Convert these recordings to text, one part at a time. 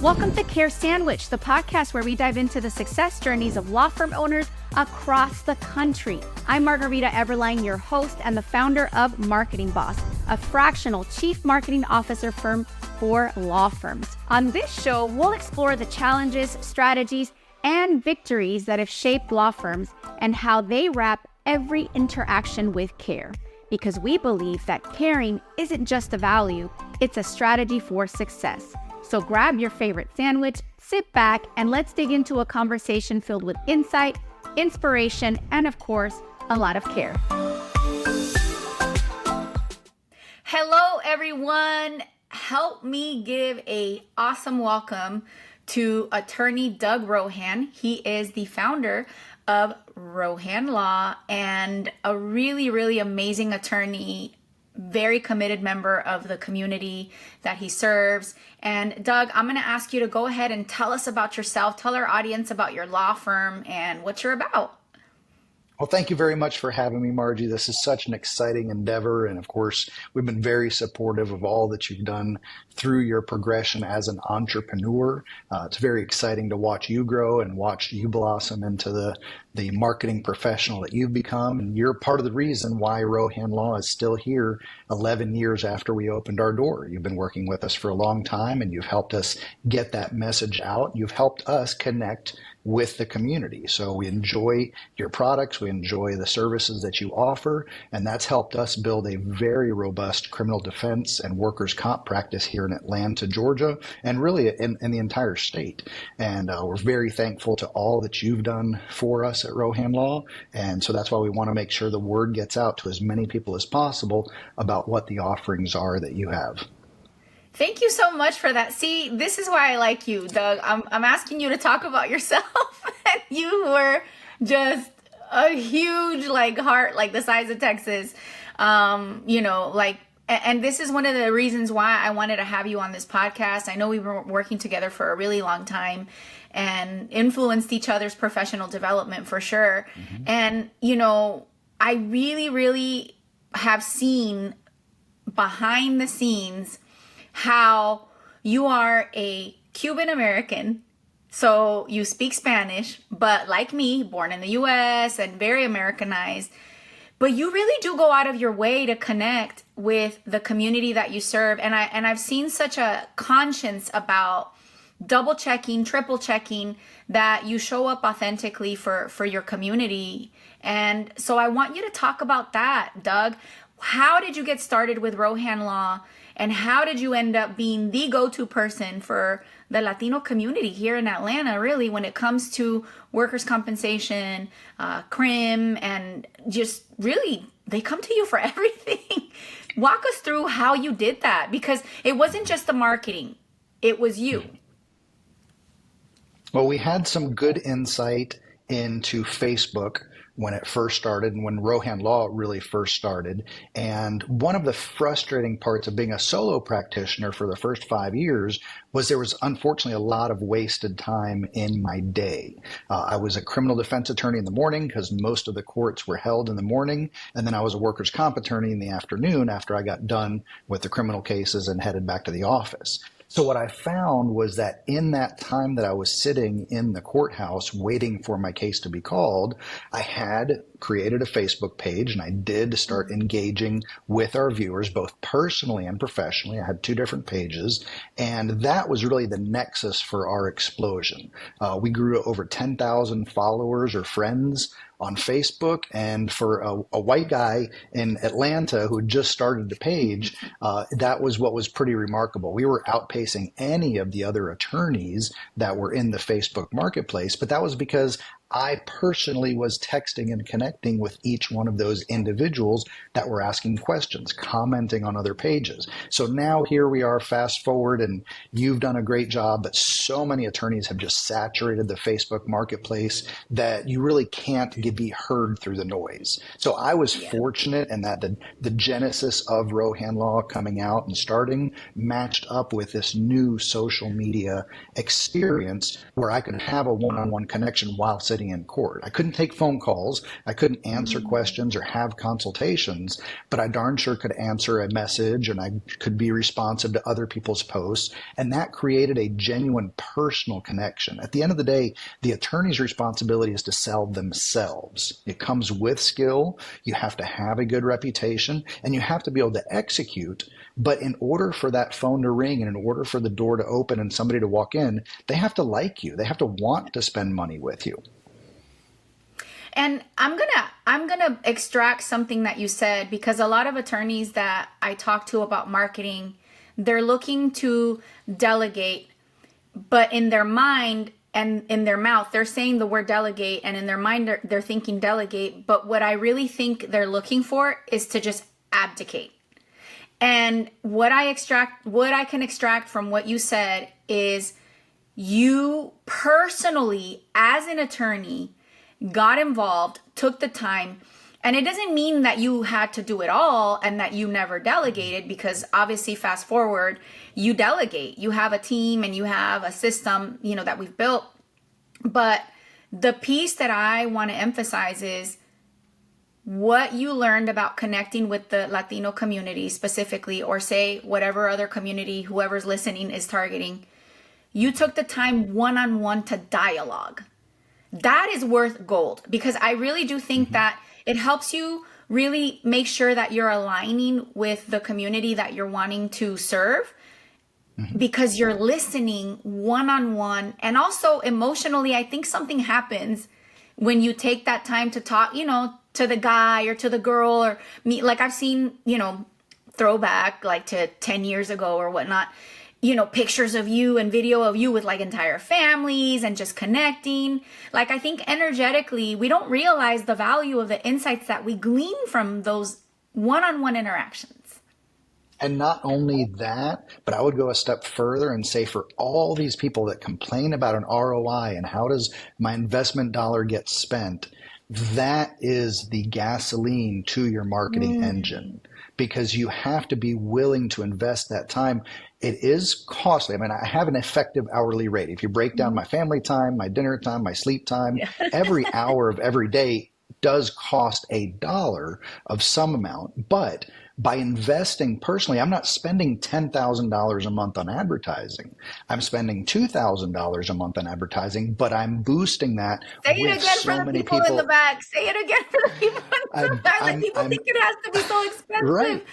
Welcome to Care Sandwich, the podcast where we dive into the success journeys of law firm owners across the country. I'm Margarita Everline, your host and the founder of Marketing Boss, a fractional chief marketing officer firm for law firms. On this show, we'll explore the challenges, strategies, and victories that have shaped law firms and how they wrap every interaction with care. Because we believe that caring isn't just a value, it's a strategy for success. So grab your favorite sandwich, sit back, and let's dig into a conversation filled with insight, inspiration, and of course, a lot of care. Hello, everyone. Help me give an awesome welcome to attorney Doug Rohan. He is the founder of Rohan Law and a really, really amazing attorney, very committed member of the community that he serves. And Doug, I'm going to ask you to go ahead and tell us about yourself, tell our audience about your law firm and what you're about. Well, thank you very much for having me, Margie. This is such an exciting endeavor. And of course, we've been very supportive of all that you've done through your progression as an entrepreneur. It's very exciting to watch you grow and watch you blossom into the marketing professional that you've become. And you're part of the reason why Rohan Law is still here 11 years after we opened our door. You've been working with us for a long time and you've helped us get that message out. You've helped us connect with the community. So we enjoy your products, we enjoy the services that you offer, and that's helped us build a very robust criminal defense and workers' comp practice here in Atlanta, Georgia, and really in the entire state. And we're very thankful to all that you've done for us at Rohan Law, and so that's why we want to make sure the word gets out to as many people as possible about what the offerings are that you have. Thank you so much for that. See, this is why I like you, Doug. I'm asking you to talk about yourself. And you were just a huge heart, like the size of Texas. And this is one of the reasons why I wanted to have you on this podcast. I know we were working together for a really long time and influenced each other's professional development for sure. Mm-hmm. And, I really, really have seen behind the scenes how you are a Cuban American, so you speak Spanish, but like me, born in the US and very Americanized, but you really do go out of your way to connect with the community that you serve. And I've seen such a conscience about double checking, triple checking, that you show up authentically for your community. And so I want you to talk about that, Doug. How did you get started with Rohan Law? And how did you end up being the go-to person for the Latino community here in Atlanta, really, when it comes to workers' compensation, crim, and just really, they come to you for everything. Walk us through how you did that, because it wasn't just the marketing, it was you. Well, we had some good insight into Facebook when it first started and when Rohan Law really first started. And one of the frustrating parts of being a solo practitioner for the first 5 years was there was unfortunately a lot of wasted time in my day. I was a criminal defense attorney in the morning because most of the courts were held in the morning. And then I was a workers' comp attorney in the afternoon after I got done with the criminal cases and headed back to the office. So what I found was that in that time that I was sitting in the courthouse waiting for my case to be called, I had created a Facebook page and I did start engaging with our viewers, both personally and professionally. I had 2 different pages, and that was really the nexus for our explosion. We grew to over 10,000 followers or friends on Facebook, and for a white guy in Atlanta who just started the page, that was what was pretty remarkable. We were outpacing any of the other attorneys that were in the Facebook marketplace, but that was because I personally was texting and connecting with each one of those individuals that were asking questions, commenting on other pages. So now here we are, fast forward, and you've done a great job, but so many attorneys have just saturated the Facebook marketplace that you really can't be heard through the noise. So I was fortunate in that the genesis of Rohan Law coming out and starting matched up with this new social media experience where I could have a one-on-one connection while sitting standing in court. I couldn't take phone calls. I couldn't answer questions or have consultations, but I darn sure could answer a message and I could be responsive to other people's posts. And that created a genuine personal connection. At the end of the day, the attorney's responsibility is to sell themselves. It comes with skill. You have to have a good reputation and you have to be able to execute. But in order for that phone to ring and in order for the door to open and somebody to walk in, they have to like you. They have to want to spend money with you. And I'm gonna extract something that you said, because a lot of attorneys that I talk to about marketing, they're looking to delegate, but in their mind and in their mouth, they're saying the word delegate, and in their mind, they're thinking delegate. But what I really think they're looking for is to just abdicate. And what I can extract from what you said is you personally, as an attorney, got involved, took the time. And it doesn't mean that you had to do it all and that you never delegated, because obviously fast forward, you delegate. You have a team and you have a system, that we've built. But the piece that I want to emphasize is what you learned about connecting with the Latino community specifically, or say whatever other community whoever's listening is targeting. You took the time one-on-one to dialogue. That is worth gold, because I really do think that it helps you really make sure that you're aligning with the community that you're wanting to serve, because you're listening one-on-one. And also emotionally, I think something happens when you take that time to talk, to the guy or to the girl or me. Like I've seen, throwback like to 10 years ago or whatnot, pictures of you and video of you with like entire families and just connecting. Like, I think energetically, we don't realize the value of the insights that we glean from those one-on-one interactions. And not only that, but I would go a step further and say, for all these people that complain about an ROI and how does my investment dollar get spent, that is the gasoline to your marketing engine, because you have to be willing to invest that time. It is costly. I mean, I have an effective hourly rate. If you break down my family time, my dinner time, my sleep time, every hour of every day does cost $1 of some amount. But by investing personally, I'm not spending $10,000 a month on advertising. I'm spending $2,000 a month on advertising, but I'm boosting that Say it with again so for the many people in the back. Say it again for the people in the back. Like, people think it has to be so expensive. Right.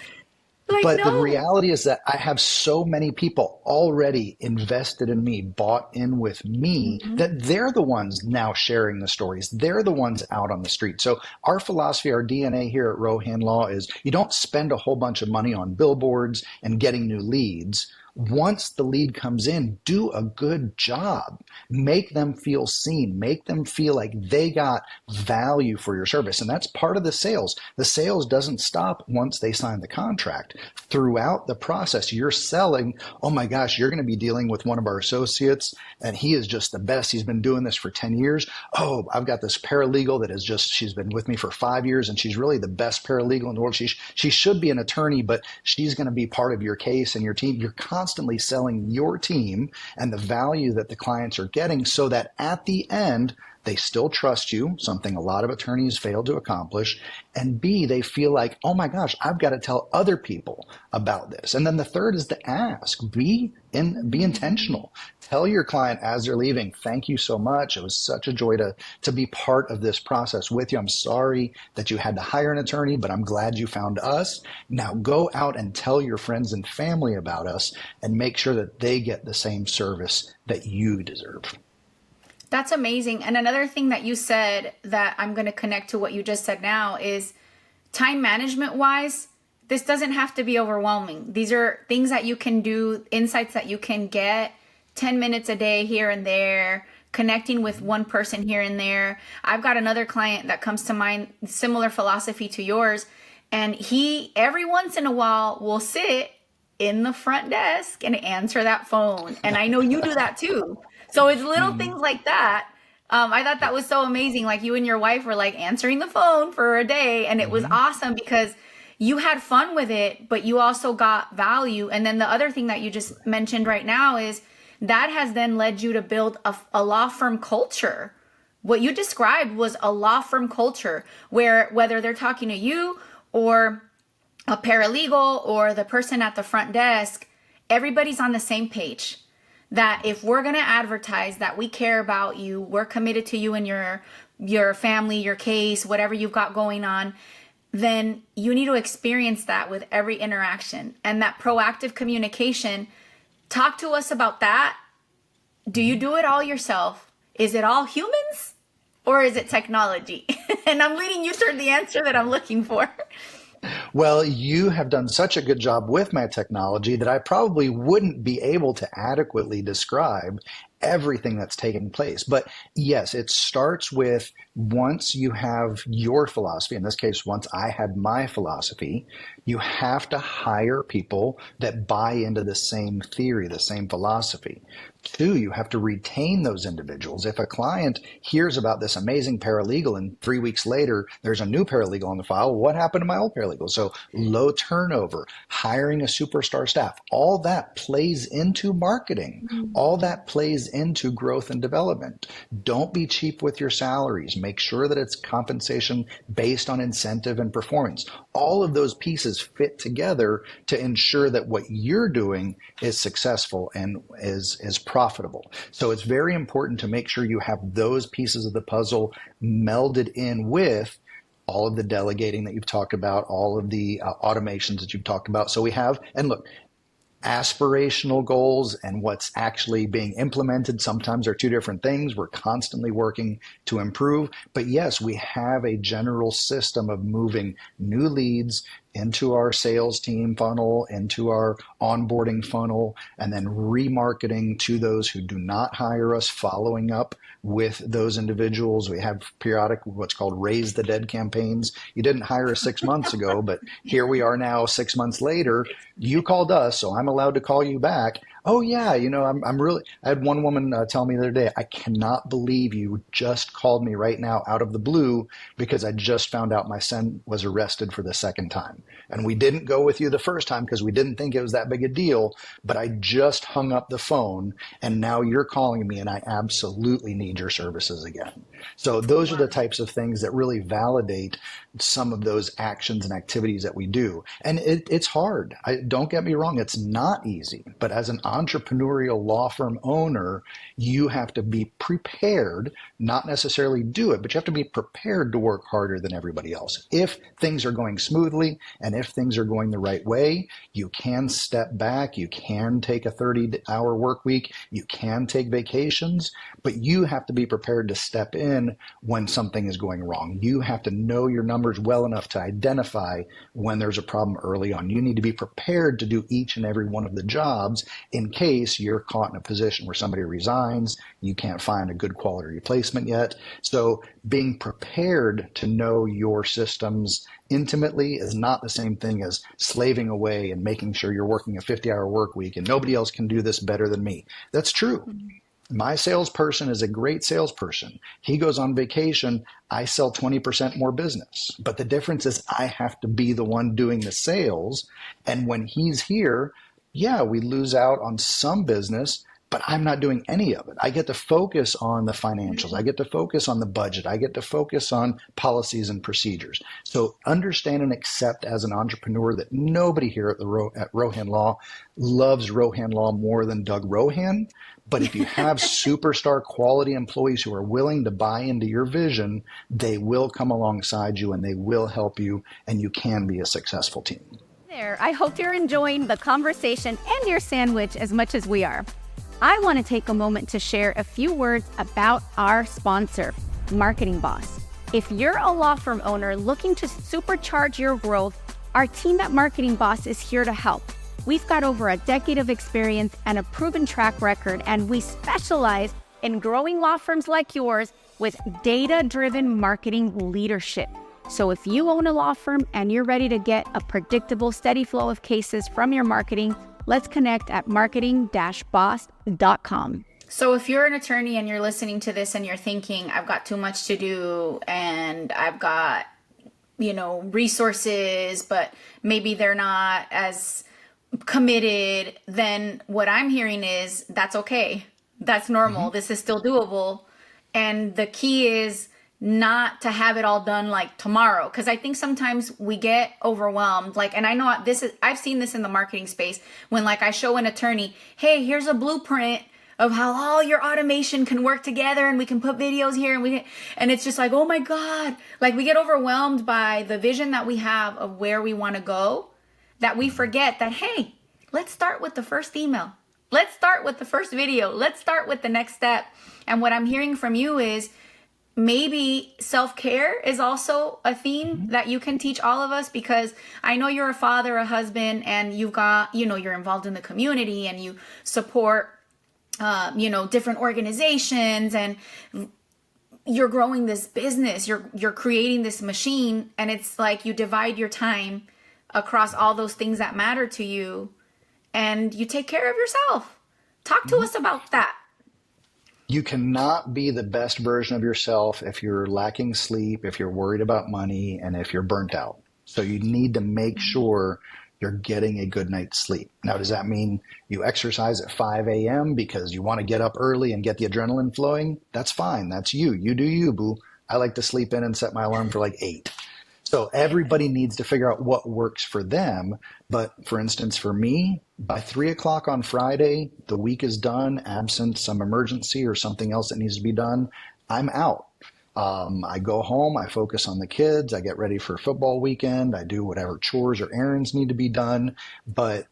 Like, But the no. reality is that I have so many people already invested in me, bought in with me, that they're the ones now sharing the stories. They're the ones out on the street. So our philosophy, our DNA here at Rohan Law is you don't spend a whole bunch of money on billboards and getting new leads. Once the lead comes in, do a good job. Make them feel seen. Make them feel like they got value for your service. And that's part of the sales. The sales doesn't stop once they sign the contract. Throughout the process, you're selling, oh my gosh, you're going to be dealing with one of our associates and he is just the best. He's been doing this for 10 years. Oh, I've got this paralegal that is just, she's been with me for 5 years and she's really the best paralegal in the world. She should be an attorney, but she's going to be part of your case and your team. You're constantly selling your team and the value that the clients are getting, so that at the end, they still trust you, something a lot of attorneys fail to accomplish. And B, they feel like, oh my gosh, I've got to tell other people about this. And then the third is to ask. Be intentional. Tell your client as they're leaving, thank you so much. It was such a joy to be part of this process with you. I'm sorry that you had to hire an attorney, but I'm glad you found us. Now go out and tell your friends and family about us and make sure that they get the same service that you deserve. That's amazing. And another thing that you said that I'm going to connect to what you just said now is time management wise, this doesn't have to be overwhelming. These are things that you can do, insights that you can get 10 minutes a day here and there, connecting with one person here and there. I've got another client that comes to mind, similar philosophy to yours. And he, every once in a while, will sit in the front desk and answer that phone. And I know you do that too. So it's little things like that. I thought that was so amazing. Like, you and your wife were like answering the phone for a day, and it was awesome because you had fun with it, but you also got value. And then the other thing that you just mentioned right now is that has then led you to build a law firm culture what you described was a law firm culture where whether they're talking to you or a paralegal or the person at the front desk, everybody's on the same page. That if we're going to advertise that we care about you, we're committed to you and your family, your case, whatever you've got going on, then you need to experience that with every interaction. And that proactive communication, talk to us about that. Do you do it all yourself? Is it all humans or is it technology? And I'm leading you toward the answer that I'm looking for. Well, you have done such a good job with my technology that I probably wouldn't be able to adequately describe everything that's taking place. But yes, it starts with once you have your philosophy, in this case, once I had my philosophy, you have to hire people that buy into the same theory, the same philosophy. Two, you have to retain those individuals. If a client hears about this amazing paralegal and 3 weeks later there's a new paralegal on the file, what happened to my old paralegal? So low turnover, hiring a superstar staff, all that plays into marketing. All that plays into growth and development. Don't be cheap with your salaries. Make sure that it's compensation based on incentive and performance. All of those pieces fit together to ensure that what you're doing is successful and is profitable. So it's very important to make sure you have those pieces of the puzzle melded in with all of the delegating that you've talked about, all of the automations that you've talked about. So we have, and look, aspirational goals and what's actually being implemented sometimes are two different things. We're constantly working to improve. But yes, we have a general system of moving new leads into our sales team funnel, into our onboarding funnel, and then remarketing to those who do not hire us, following up with those individuals. We have periodic, what's called raise the dead campaigns. You didn't hire us 6 months ago, but here we are now 6 months later. You called us, so I'm allowed to call you back. Oh yeah, I'm really, I had one woman tell me the other day, I cannot believe you just called me right now out of the blue because I just found out my son was arrested for the second time. And we didn't go with you the first time because we didn't think it was that big a deal, but I just hung up the phone and now you're calling me and I absolutely need your services again. So those are the types of things that really validate some of those actions and activities that we do. And it's hard. Don't get me wrong, it's not easy. But as an entrepreneurial law firm owner, you have to be prepared, not necessarily do it, but you have to be prepared to work harder than everybody else. If things are going smoothly and if things are going the right way, you can step back, you can take a 30-hour work week, you can take vacations, but you have to be prepared to step in when something is going wrong. You have to know your numbers well enough to identify when there's a problem early on. You need to be prepared to do each and every one of the jobs in case you're caught in a position where somebody resigns, you can't find a good quality replacement yet. So being prepared to know your systems intimately is not the same thing as slaving away and making sure you're working a 50-hour work week and nobody else can do this better than me. That's true. My salesperson is a great salesperson. He goes on vacation, I sell 20% more business. But the difference is I have to be the one doing the sales. And when he's here, yeah, we lose out on some business, but I'm not doing any of it. I get to focus on the financials. I get to focus on the budget. I get to focus on policies and procedures. So understand and accept as an entrepreneur that nobody here at Rohan Law loves Rohan Law more than Doug Rohan. But if you have superstar quality employees who are willing to buy into your vision, they will come alongside you and they will help you, and you can be a successful team. There, I hope you're enjoying the conversation and your sandwich as much as we are. I want to take a moment to share a few words about our sponsor, Marketing Boss. If you're a law firm owner looking to supercharge your growth, our team at Marketing Boss is here to help. We've got over a decade of experience and a proven track record, and we specialize in growing law firms like yours with data-driven marketing leadership. So if you own a law firm and you're ready to get a predictable, steady flow of cases from your marketing, let's connect at marketing-boss.com. So if you're an attorney and you're listening to this and you're thinking, I've got too much to do and I've got, resources, but maybe they're not as committed, then what I'm hearing is that's okay. That's normal. This is still doable. And the key is not to have it all done like tomorrow. Cause I think sometimes we get overwhelmed. Like, and I know I've seen this in the marketing space when like I show an attorney, hey, here's a blueprint of how all your automation can work together and we can put videos here and it's just like, oh my God, like we get overwhelmed by the vision that we have of where we want to go, that we forget that, hey, let's start with the first email. Let's start with the first video. Let's start with the next step. And what I'm hearing from you is maybe self-care is also a theme that you can teach all of us, because I know you're a father, a husband, and you've got, you're involved in the community and you support different organizations, and you're growing this business, you're creating this machine, and it's like you divide your time across all those things that matter to you, and you take care of yourself. Talk to us about that. You cannot be the best version of yourself if you're lacking sleep, if you're worried about money, and if you're burnt out. So you need to make sure you're getting a good night's sleep. Now, does that mean you exercise at 5 a.m. because you want to get up early and get the adrenaline flowing? That's fine. That's you. You do you, boo. I like to sleep in and set my alarm for like 8. So everybody needs to figure out what works for them. But for instance, for me, by 3 o'clock on Friday, the week is done, absent some emergency or something else that needs to be done, I'm out. I go home, I focus on the kids, I get ready for football weekend, I do whatever chores or errands need to be done, but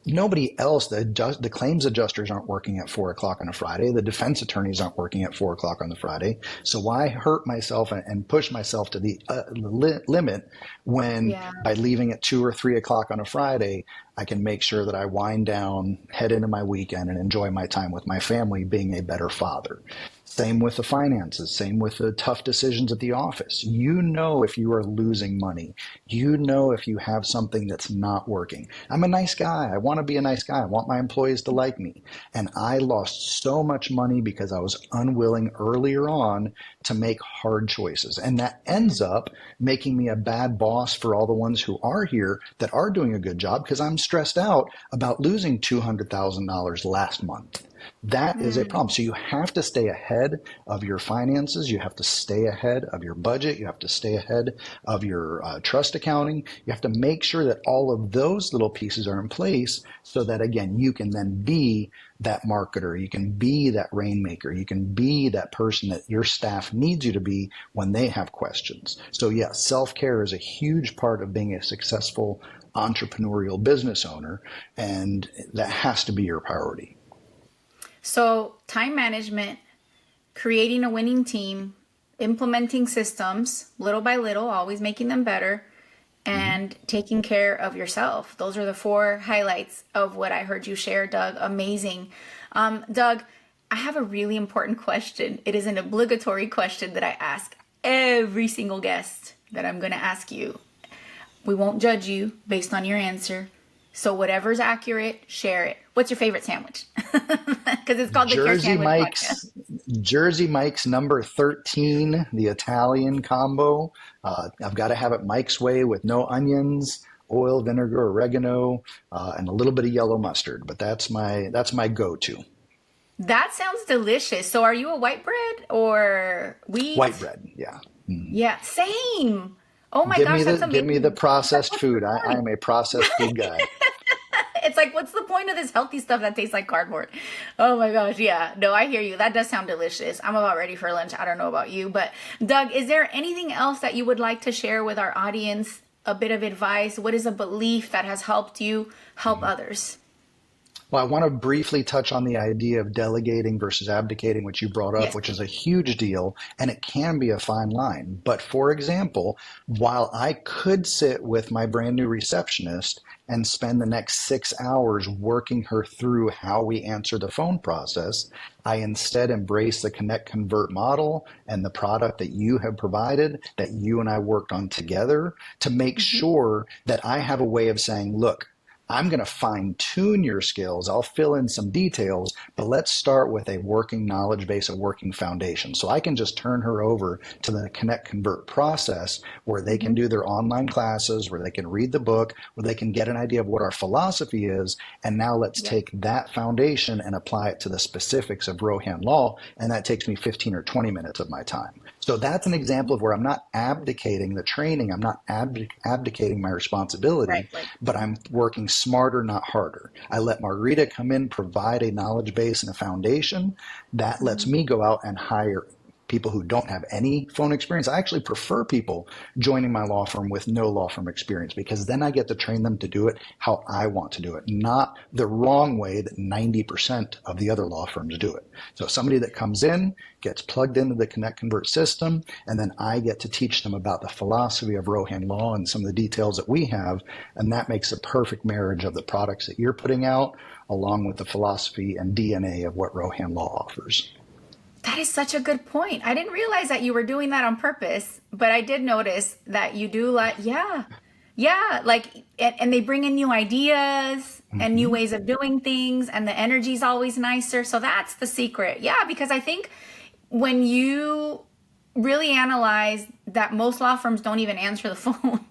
nobody else, the claims adjusters aren't working at 4 o'clock on a Friday, the defense attorneys aren't working at 4 o'clock on the Friday, so why hurt myself and push myself to the limit when by leaving at 2 or 3 o'clock on a Friday, I can make sure that I wind down, head into my weekend, and enjoy my time with my family, being a better father. Same with the finances, same with the tough decisions at the office. You know if you are losing money. You know if you have something that's not working. I'm a nice guy. I want to be a nice guy. I want my employees to like me. And I lost so much money because I was unwilling earlier on to make hard choices. And that ends up making me a bad boss for all the ones who are here that are doing a good job, because I'm stressed out about losing $200,000 last month. That is a problem. So you have to stay ahead of your finances. You have to stay ahead of your budget. You have to stay ahead of your trust accounting. You have to make sure that all of those little pieces are in place so that, again, you can then be that marketer. You can be that rainmaker. You can be that person that your staff needs you to be when they have questions. So yes, self-care is a huge part of being a successful entrepreneurial business owner, and that has to be your priority. So time management, creating a winning team, implementing systems little by little, always making them better, and taking care of yourself. Those are the 4 highlights of what I heard you share, Doug. Amazing. Doug, I have a really important question. It is an obligatory question that I ask every single guest that I'm going to ask you. We won't judge you based on your answer. So whatever's accurate, share it. What's your favorite sandwich? Because it's called the Care Sandwich Podcast. Jersey Mike's number 13, the Italian combo. I've got to have it Mike's way with no onions, oil, vinegar, oregano, and a little bit of yellow mustard. But that's my go-to. That sounds delicious. So are you a white bread or wheat? White bread, yeah. Yeah, same. Oh my gosh, that's amazing. Give me the processed food. I am a processed food guy. It's like, what's the point of this healthy stuff that tastes like cardboard? Oh my gosh, yeah. No, I hear you. That does sound delicious. I'm about ready for lunch. I don't know about you. But Doug, is there anything else that you would like to share with our audience? A bit of advice? What is a belief that has helped you help others? Well, I want to briefly touch on the idea of delegating versus abdicating, which you brought up, Yes. which is a huge deal, and it can be a fine line. But for example, while I could sit with my brand new receptionist and spend the next 6 hours working her through how we answer the phone process, I instead embrace the Connect Convert model and the product that you have provided, that you and I worked on together, to make sure that I have a way of saying, look, I'm going to fine tune your skills. I'll fill in some details, but let's start with a working knowledge base, a working foundation. So I can just turn her over to the Connect Convert process where they can do their online classes, where they can read the book, where they can get an idea of what our philosophy is. And now let's take that foundation and apply it to the specifics of Rohan Law. And that takes me 15 or 20 minutes of my time. So that's an example of where I'm not abdicating the training. I'm not abdicating my responsibility, but I'm working smarter, not harder. I let Margarita come in, provide a knowledge base and a foundation. That lets me go out and hire people who don't have any phone experience. I actually prefer people joining my law firm with no law firm experience, because then I get to train them to do it how I want to do it, not the wrong way that 90% of the other law firms do it. So somebody that comes in, gets plugged into the Connect Convert system, and then I get to teach them about the philosophy of Rohan Law and some of the details that we have, and that makes a perfect marriage of the products that you're putting out along with the philosophy and DNA of what Rohan Law offers. That is such a good point. I didn't realize that you were doing that on purpose, but I did notice that you do like, and they bring in new ideas and new ways of doing things, and the energy is always nicer. So that's the secret. Yeah, because I think when you really analyze that most law firms don't even answer the phone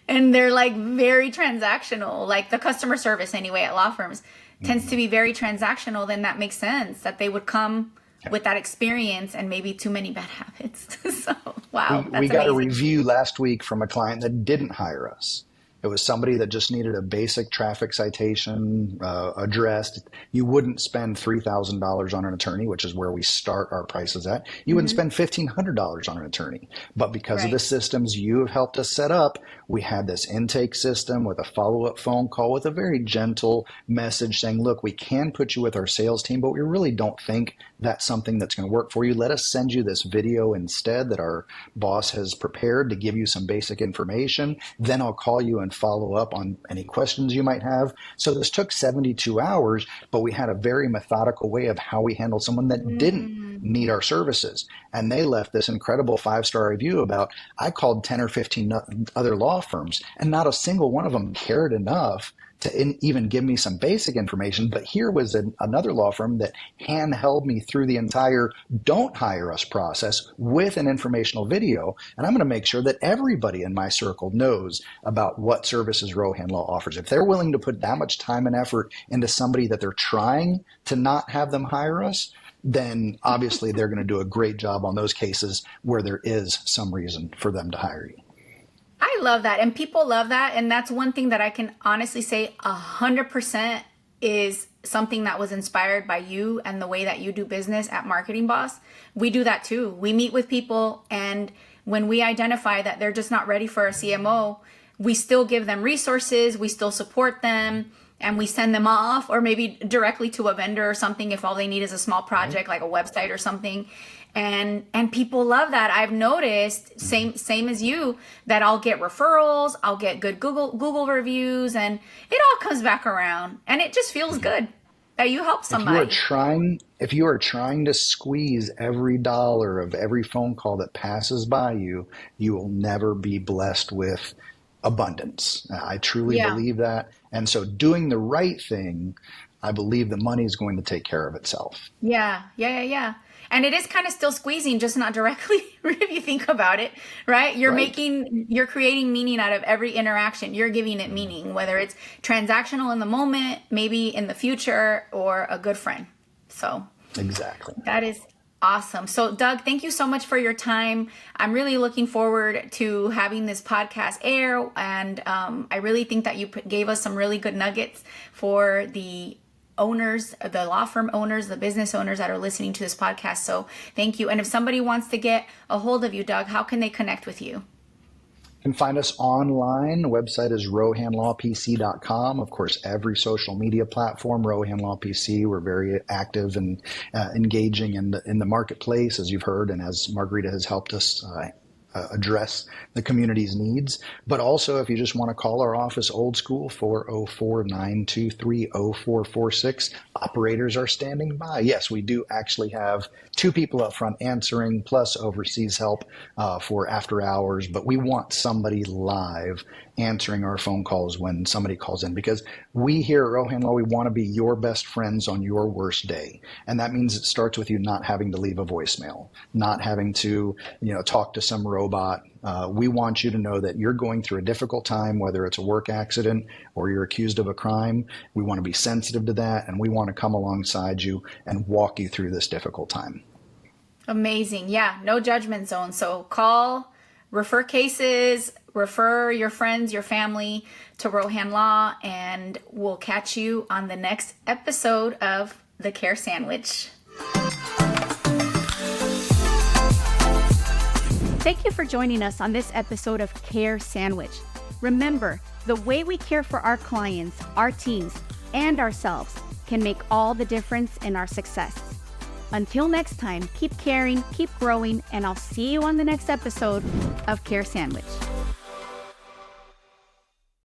and they're like very transactional, like the customer service anyway at law firms tends to be very transactional, then that makes sense that they would come with that experience and maybe too many bad habits. So, wow. We got a review last week from a client that didn't hire us. It was somebody that just needed a basic traffic citation addressed. You wouldn't spend $3,000 on an attorney, which is where we start our prices at. You wouldn't spend $1,500 on an attorney. But because of the systems you have helped us set up, we had this intake system with a follow-up phone call with a very gentle message saying, look, we can put you with our sales team, but we really don't think that's something that's going to work for you. Let us send you this video instead that our boss has prepared to give you some basic information. Then I'll call you and follow up on any questions you might have. So this took 72 hours, but we had a very methodical way of how we handled someone that didn't need our services. And they left this incredible 5-star review about, I called 10 or 15 other law firms, and not a single one of them cared enough to even give me some basic information. But here was another law firm that handheld me through the entire don't hire us process with an informational video. And I'm going to make sure that everybody in my circle knows about what services Rohan Law offers. If they're willing to put that much time and effort into somebody that they're trying to not have them hire us, then obviously they're going to do a great job on those cases where there is some reason for them to hire you. I love that. And people love that. And that's one thing that I can honestly say 100% is something that was inspired by you and the way that you do business at Marketing Boss. We do that too. We meet with people, and when we identify that they're just not ready for a CMO, we still give them resources, we still support them, and we send them off, or maybe directly to a vendor or something if all they need is a small project like a website or something. And people love that. I've noticed, same as you, that I'll get referrals, I'll get good Google reviews, and it all comes back around, and it just feels good that you help somebody. If you are trying to squeeze every dollar of every phone call that passes by you, you will never be blessed with abundance. I truly believe that. And so doing the right thing, I believe the money is going to take care of itself. Yeah. And it is kind of still squeezing, just not directly, if you think about it, right? You're creating meaning out of every interaction. You're giving it meaning, whether it's transactional in the moment, maybe in the future, or a good friend. So exactly. That is awesome. So Doug, thank you so much for your time. I'm really looking forward to having this podcast air. And I really think that you gave us some really good nuggets for the owners, the law firm owners, the business owners that are listening to this podcast. So thank you. And if somebody wants to get a hold of you, Doug, how can they connect with you? You can find us online. The website is rohanlawpc.com. Of course, every social media platform, Rohan Law PC. We're very active and engaging in the marketplace, as you've heard, and as Margarita has helped us address the community's needs. But also, if you just want to call our office old school, 404-923-0446, operators are standing by. Yes, we do actually have 2 people up front answering, plus overseas help for after hours, but we want somebody live answering our phone calls when somebody calls in, because we here at Rohan Law, we want to be your best friends on your worst day. And that means it starts with you not having to leave a voicemail, not having to, talk to some robot. We want you to know that you're going through a difficult time, whether it's a work accident or you're accused of a crime. We want to be sensitive to that, and we want to come alongside you and walk you through this difficult time. Amazing. Yeah, no judgment zone. So call, refer cases, refer your friends, your family to Rohan Law, and we'll catch you on the next episode of The Care Sandwich. Thank you for joining us on this episode of Care Sandwich. Remember, the way we care for our clients, our teams, and ourselves can make all the difference in our success. Until next time, keep caring, keep growing, and I'll see you on the next episode of Care Sandwich.